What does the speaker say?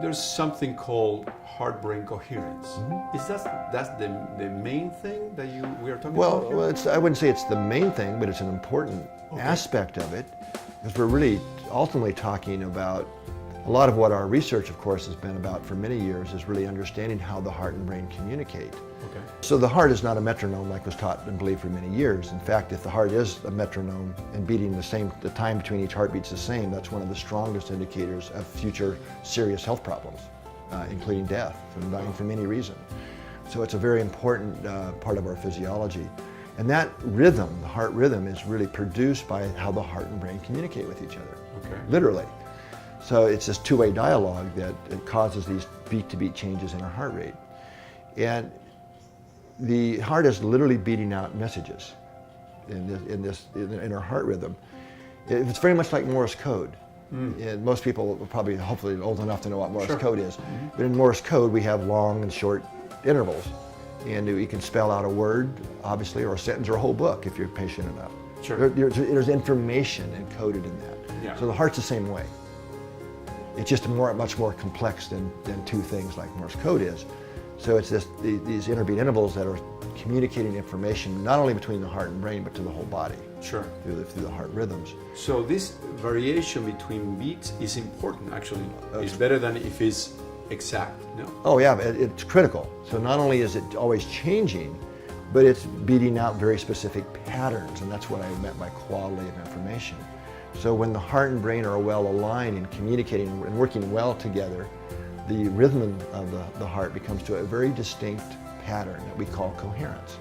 there's something called heart-brain coherence. Is that's the main thing that we are talking about here? Well, I wouldn't say it's the main thing, but it's an important aspect of it, because we're really ultimately talking about a lot of what our research, of course, has been about for many years, is really understanding how the heart and brain communicate. Okay. So the heart is not a metronome like was taught and believed for many years. In fact, if the heart is a metronome and beating the time between each heartbeat's the same, that's one of the strongest indicators of future serious health problems, including death from dying from any reason. So it's a very important part of our physiology. And that rhythm, the heart rhythm, is really produced by how the heart and brain communicate with each other, literally. So it's this two-way dialogue that it causes these beat-to-beat changes in our heart rate. And the heart is literally beating out messages in our heart rhythm. It's very much like Morse code. And most people are probably, hopefully, old enough to know what Morse code is. But in Morse code, we have long and short intervals. And you can spell out a word, obviously, or a sentence, or a whole book if you're patient enough. There's information encoded in that. Yeah. So the heart's the same way. It's just much more complex than two things like Morse code is. So it's these interbeat intervals that are communicating information not only between the heart and brain, but to the whole body. Through the heart rhythms. So this variation between beats is important, actually. It's better than if it's exact, no? Oh yeah, it's critical. So not only is it always changing, but it's beating out very specific patterns, and that's what I meant by quality of information. So when the heart and brain are well aligned and communicating and working well together, the rhythm of the heart becomes to a very distinct pattern that we call coherence.